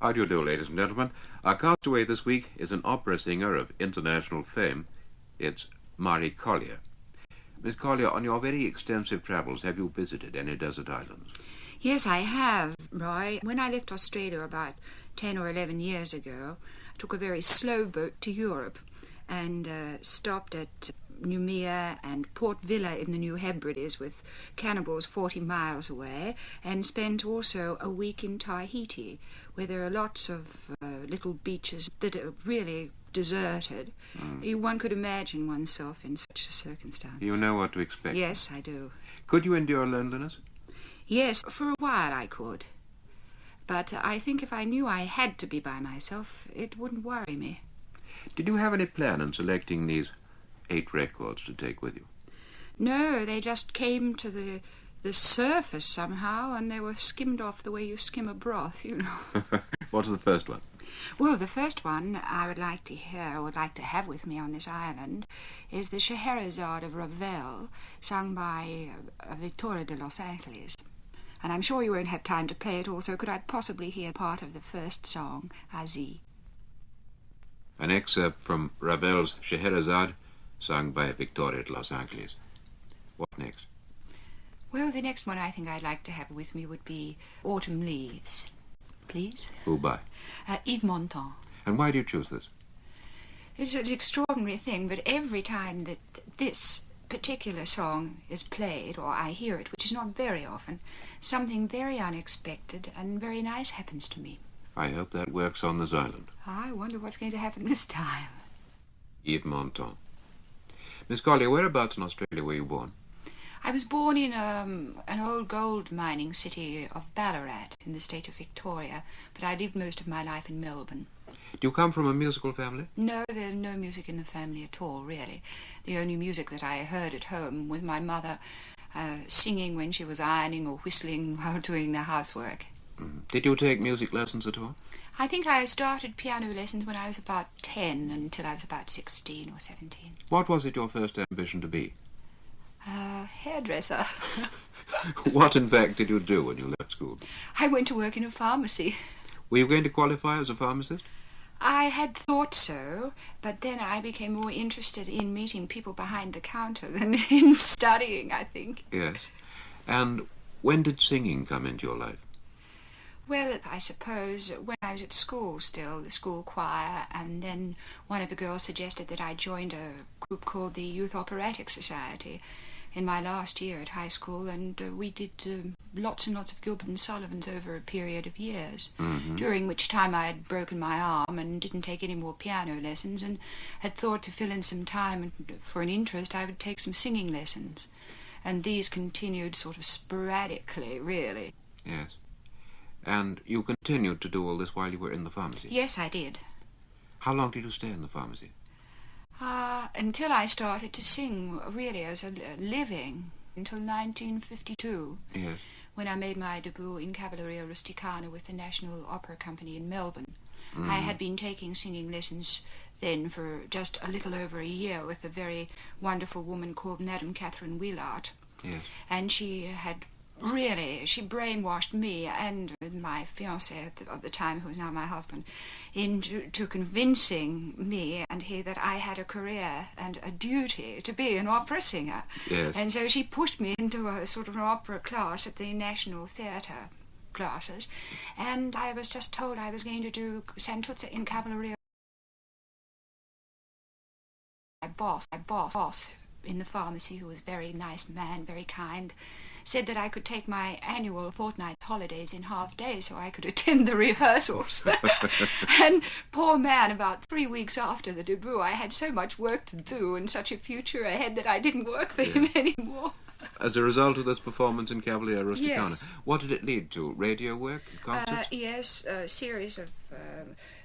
How do you do, ladies and gentlemen? Our castaway this week is an opera singer of international fame. It's Marie Collier. Miss Collier, on your very extensive travels, have you visited any desert islands? Yes, I have, Roy. When I left Australia about 10 or 11 years ago, I took a very slow boat to Europe and stopped at Noumea and Port Vila in the New Hebrides with cannibals 40 miles away, and spent also a week in Tahiti, where there are lots of little beaches that are really deserted. One could imagine oneself in such a circumstance. You know what to expect. Yes, I do. Could you endure loneliness? Yes, for a while I could. But I think if I knew I had to be by myself, it wouldn't worry me. Did you have any plan in selecting these 8 records to take with you? No, they just came to the surface somehow, and they were skimmed off the way you skim a broth, you know. What's the first one? Well, the first one I would like to have with me on this island, is the Scheherazade of Ravel, sung by Victoria de Los Angeles. And I'm sure you won't have time to play it all, so could I possibly hear part of the first song, Asie? An excerpt from Ravel's Scheherazade, sung by Victoria de Los Angeles. What next? Well, the next one I think I'd like to have with me would be Autumn Leaves. Please? Who by? Yves Montand. And why do you choose this? It's an extraordinary thing, but every time that this particular song is played, or I hear it, which is not very often, something very unexpected and very nice happens to me. I hope that works on this island. I wonder what's going to happen this time. Yves Montand. Miss Collier, whereabouts in Australia were you born? I was born in an old gold mining city of Ballarat in the state of Victoria, but I lived most of my life in Melbourne. Do you come from a musical family? No, there's no music in the family at all, really. The only music that I heard at home was my mother singing when she was ironing or whistling while doing the housework. Did you take music lessons at all? I think I started piano lessons when I was about 10 until I was about 16 or 17. What was it your first ambition to be? Hairdresser. What, in fact, did you do when you left school? I went to work in a pharmacy. Were you going to qualify as a pharmacist? I had thought so, but then I became more interested in meeting people behind the counter than in studying, I think. Yes. And when did singing come into your life? Well, I suppose when I was at school still, the school choir, and then one of the girls suggested that I joined a group called the Youth Operatic Society in my last year at high school, and we did lots and lots of Gilbert and Sullivans over a period of years, during which time I had broken my arm and didn't take any more piano lessons, and had thought to fill in some time for an interest I would take some singing lessons, and these continued sort of sporadically, really. Yes. And you continued to do all this while you were in the pharmacy? Yes, I did. How long did you stay in the pharmacy? Until I started to sing, really, as a living, until 1952. Yes. When I made my debut in Cavalleria Rusticana with the National Opera Company in Melbourne. I had been taking singing lessons then for just a little over a year with a very wonderful woman called Madame Catherine Wheelart. Yes. And she brainwashed me and my fiancé at the time, who was now my husband, into convincing me and he that I had a career and a duty to be an opera singer. Yes. And so she pushed me into a sort of an opera class at the National Theatre classes, and I was just told I was going to do Santuzza in Cavalleria. My boss in the pharmacy, who was a very nice man, very kind, said that I could take my annual fortnight's holidays in half days so I could attend the rehearsals. And poor man, about 3 weeks after the debut, I had so much work to do and such a future ahead that I didn't work for him anymore. As a result of this performance in Cavalleria Rusticana, Yes. What did it lead to? Radio work? Concerts? Yes, a series of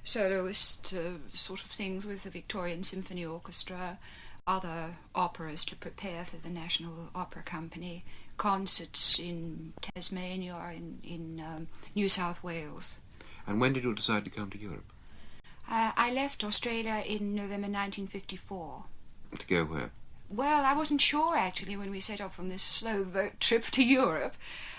soloist sort of things with the Victorian Symphony Orchestra, other operas to prepare for the National Opera Company, concerts in Tasmania or in New South Wales. And when did you decide to come to Europe? I left Australia in November 1954. To go where? Well, I wasn't sure, actually, when we set off from this slow boat trip to Europe.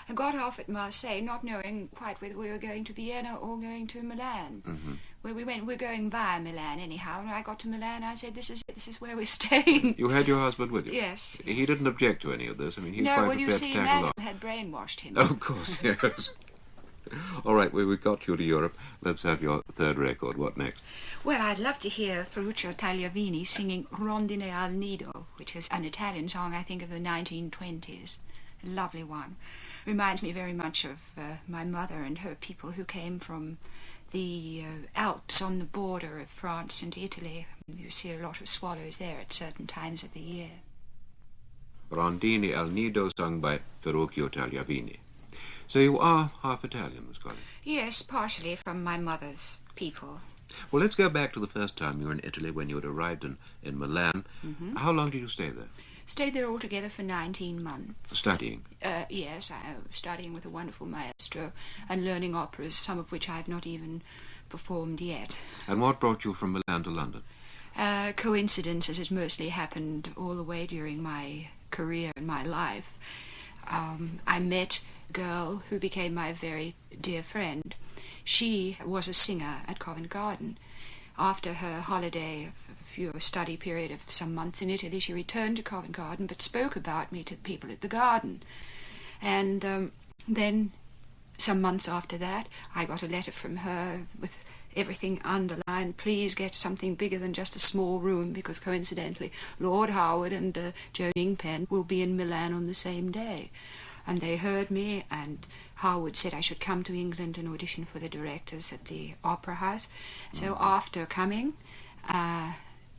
I got off at Marseille, not knowing quite whether we were going to Vienna or going to Milan. Mm-hmm. Where we went, we're going via Milan anyhow, and I got to Milan, I said, this is it, this is where we're staying. You had your husband with you? Yes. He didn't object to any of this? I mean, he was No, quite well, you prepared see, to tag along. Madam had brainwashed him. Oh, of course, yes. All right, well, we got you to Europe. Let's have your third record. What next? Well, I'd love to hear Ferruccio Tagliavini singing Rondine al Nido, which is an Italian song, I think, of the 1920s. A lovely one. Reminds me very much of my mother and her people who came from the Alps on the border of France and Italy. You see a lot of swallows there at certain times of the year. Rondine al Nido, sung by Ferruccio Tagliavini. So you are half Italian, Miss Collier? Yes, partially from my mother's people. Well, let's go back to the first time you were in Italy when you had arrived in Milan. Mm-hmm. How long did you stay there? Stayed there altogether for 19 months. Studying? Yes, I was studying with a wonderful maestro and learning operas, some of which I have not even performed yet. And what brought you from Milan to London? Coincidence, as it mostly happened all the way during my career and my life. I met a girl who became my very dear friend. She was a singer at Covent Garden. After her holiday, a study period of some months in Italy, she returned to Covent Garden but spoke about me to the people at the garden. And then, some months after that, I got a letter from her with everything underlined. Please get something bigger than just a small room, because coincidentally Lord Howard and Joan Ingpen will be in Milan on the same day. And they heard me, and Howard said I should come to England and audition for the directors at the Opera House. So after coming,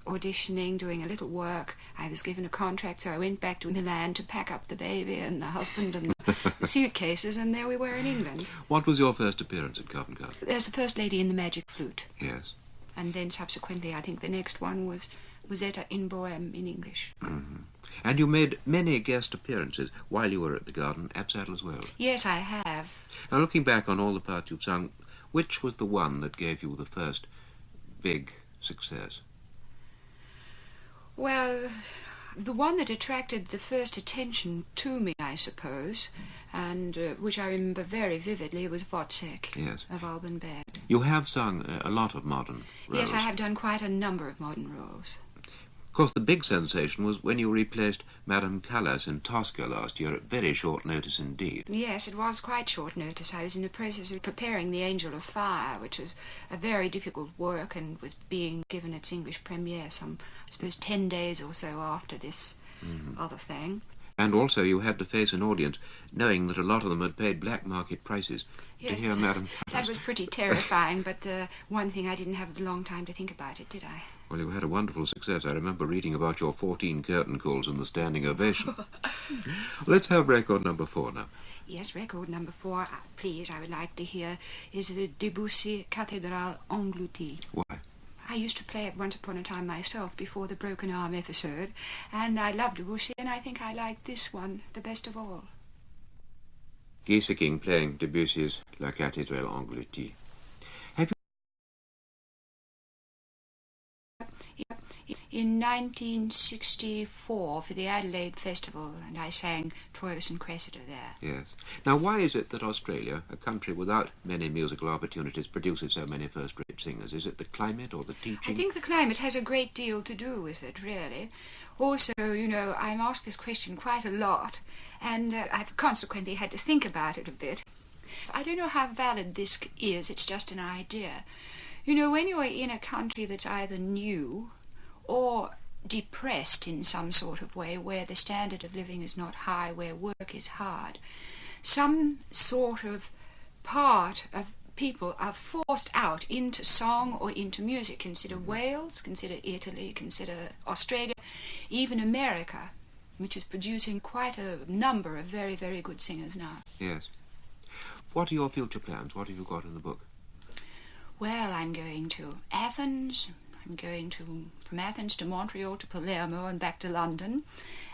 auditioning, doing a little work, I was given a contract, so I went back to Milan to pack up the baby and the husband and the suitcases, and there we were in England. What was your first appearance at Covent Garden? There's the First Lady in the Magic Flute. Yes. And then subsequently, I think the next one was Musetta in Bohème in English. Mm-hmm. And you made many guest appearances while you were at the Garden at Sadler's Wells. Yes, I have. Now, looking back on all the parts you've sung, which was the one that gave you the first big success? Well, the one that attracted the first attention to me, I suppose, and which I remember very vividly, was Wozzeck, yes, of Alban Berg. You have sung a lot of modern roles. Yes, I have done quite a number of modern roles. Of course, the big sensation was when you replaced Madame Callas in Tosca last year at very short notice indeed. Yes, it was quite short notice. I was in the process of preparing The Angel of Fire, which was a very difficult work and was being given its English premiere some, I suppose, 10 days or so after this other thing. And also you had to face an audience knowing that a lot of them had paid black market prices to hear Madame Callas. That was pretty terrifying, but the one thing, I didn't have a long time to think about it, did I? Well, you had a wonderful success. I remember reading about your 14 curtain calls and the standing ovation. Let's have record number 4 now. Yes, record number 4, please, I would like to hear, is the Debussy Cathédrale Engloutie. Why? I used to play it once upon a time myself before the broken arm episode, and I love Debussy, and I think I like this one the best of all. Geese King playing Debussy's La Cathédrale Engloutie. In 1964 for the Adelaide Festival, and I sang Troilus and Cressida there. Yes. Now, why is it that Australia, a country without many musical opportunities, produces so many first-rate singers? Is it the climate or the teaching? I think the climate has a great deal to do with it, really. Also, you know, I'm asked this question quite a lot, and I've consequently had to think about it a bit. I don't know how valid this is, it's just an idea. You know, when you're in a country that's either new or depressed in some sort of way, where the standard of living is not high, where work is hard, some sort of part of people are forced out into song or into music. Consider Wales, consider Italy, consider Australia, even America, which is producing quite a number of very, very good singers now. Yes. What are your future plans? What have you got in the book? Well, I'm going to Athens. I'm going from Athens to Montreal to Palermo and back to London,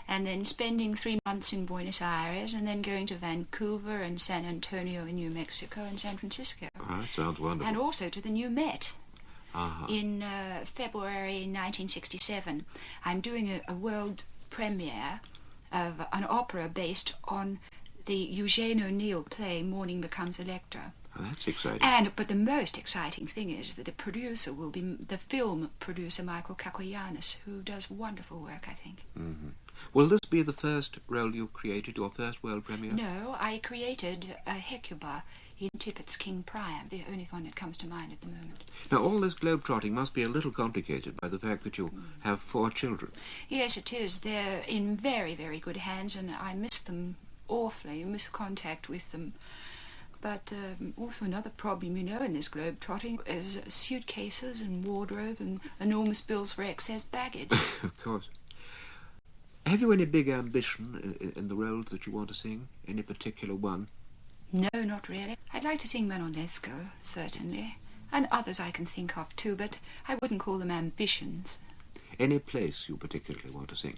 and then spending 3 months in Buenos Aires, and then going to Vancouver and San Antonio in New Mexico and San Francisco. Oh, that sounds wonderful. And also to the new Met. Uh-huh. In February 1967. I'm doing a world premiere of an opera based on the Eugene O'Neill play Morning Becomes Electra. Oh, that's exciting. But the most exciting thing is that the producer will be the film producer Michael Kakoyanis, who does wonderful work, I think. Mm-hmm. Will this be the first role you've created, your first world premiere? No, I created a Hecuba in Tippett's King Priam, the only one that comes to mind at the moment. Now, all this globe-trotting must be a little complicated by the fact that you have 4 children. Yes, it is. They're in very, very good hands, and I miss them awfully, miss contact with them. But also another problem, you know, in this globe-trotting is suitcases and wardrobe and enormous bills for excess baggage. Of course. Have you any big ambition in the roles that you want to sing? Any particular one? No, not really. I'd like to sing Manon-Lescaut, certainly. And others I can think of too, but I wouldn't call them ambitions. Any place you particularly want to sing?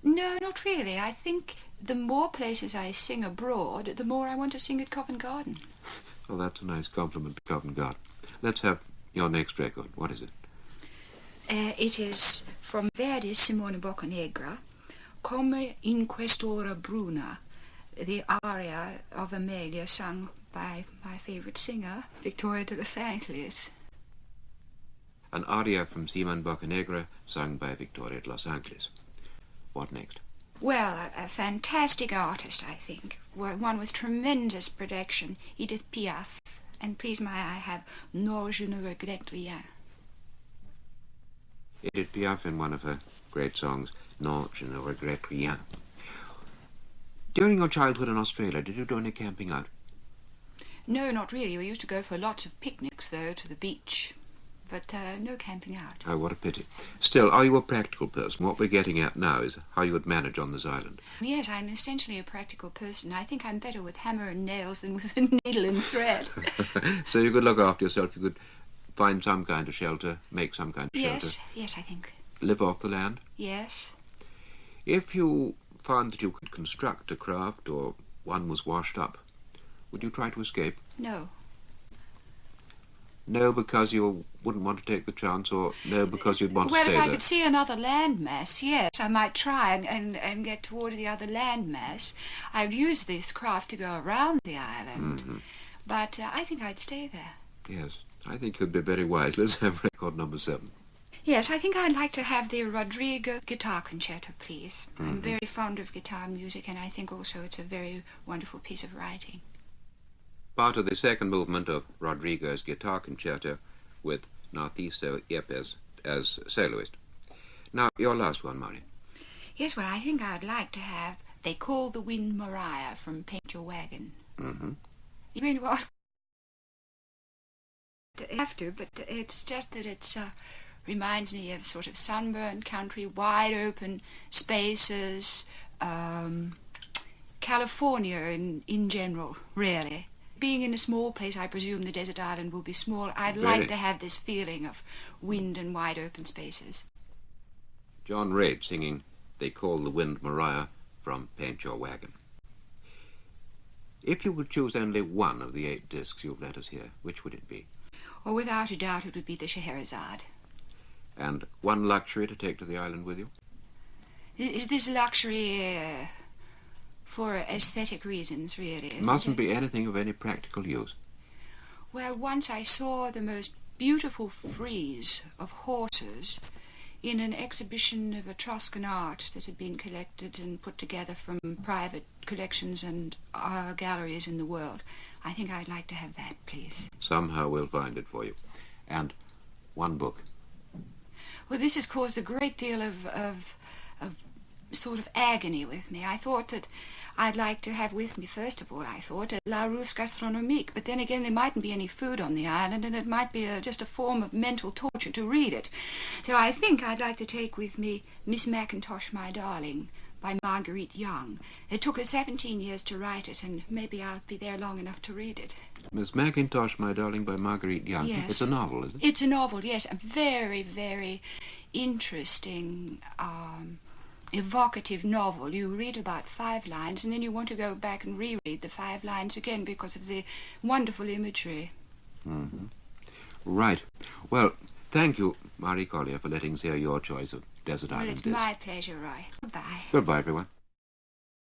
No, not really. I think the more places I sing abroad, the more I want to sing at Covent Garden. Oh, that's a nice compliment to Covent Garden. Let's have your next record. What is it? It is from Verdi's Simone Boccanegra, Come in quest'ora bruna, the aria of Amelia sung by my favourite singer, Victoria de Los Angeles. An aria from Simone Boccanegra sung by Victoria de Los Angeles. What next? Well, a fantastic artist, I think. One with tremendous production, Edith Piaf. And please may I have Non, je ne regrette rien. Edith Piaf in one of her great songs, Non, je ne regrette rien. During your childhood in Australia, did you do any camping out? No, not really. We used to go for lots of picnics, though, to the beach. But no camping out. Oh, what a pity. Still, are you a practical person? What we're getting at now is how you would manage on this island. Yes, I'm essentially a practical person. I think I'm better with hammer and nails than with a needle and thread. So you could look after yourself, you could find some kind of shelter, make some kind of shelter. Yes, I think. Live off the land? Yes. If you found that you could construct a craft or one was washed up, would you try to escape? No. No, because you wouldn't want to take the chance, or no, because you'd want to stay there? Well, if I could see another landmass, yes, I might try and get towards the other landmass. I'd use this craft to go around the island, but I think I'd stay there. Yes, I think you'd be very wise. Let's have record number 7. Yes, I think I'd like to have the Rodrigo guitar concerto, please. I'm very fond of guitar music, and I think also it's a very wonderful piece of writing. Part of the second movement of Rodrigo's guitar concerto with Narciso Yepes as soloist. Now, your last one, Marie. Yes, well, I think I'd like to have They Call the Wind Maria from Paint Your Wagon. You're going to ask? I have to, but it's just that it's reminds me of sort of sunburned country, wide open spaces, California in general, really. Being in a small place, I presume the desert island will be small. I'd like to have this feeling of wind and wide open spaces. John Reid singing They Call the Wind Maria from Paint Your Wagon. If you could choose only one of the 8 discs you've let us hear, which would it be? Or without a doubt it would be the Scheherazade. And one luxury to take to the island with you? Is this luxury for aesthetic reasons, really? Isn't Mustn't it? be anything of any practical use. Well, once I saw the most beautiful frieze of horses in an exhibition of Etruscan art that had been collected and put together from private collections and galleries in the world. I think I'd like to have that, please. Somehow we'll find it for you. And one book. Well, this has caused a great deal of sort of agony with me. I thought that I'd like to have with me, first of all, I thought, a La Russe Gastronomique, but then again there mightn't be any food on the island, and it might be just a form of mental torture to read it. So I think I'd like to take with me Miss Mackintosh, My Darling, by Marguerite Young. It took her 17 years to write it, and maybe I'll be there long enough to read it. Miss Mackintosh, My Darling by Marguerite Young. Yes. It's a novel, is it? It's a novel, yes. A very, very interesting, evocative novel. You read about 5 lines, and then you want to go back and reread the 5 lines again because of the wonderful imagery. Right. Well, thank you, Marie Collier, for letting us hear your choice of Desert Island. Well, it's my pleasure, Roy. Goodbye. Goodbye, everyone.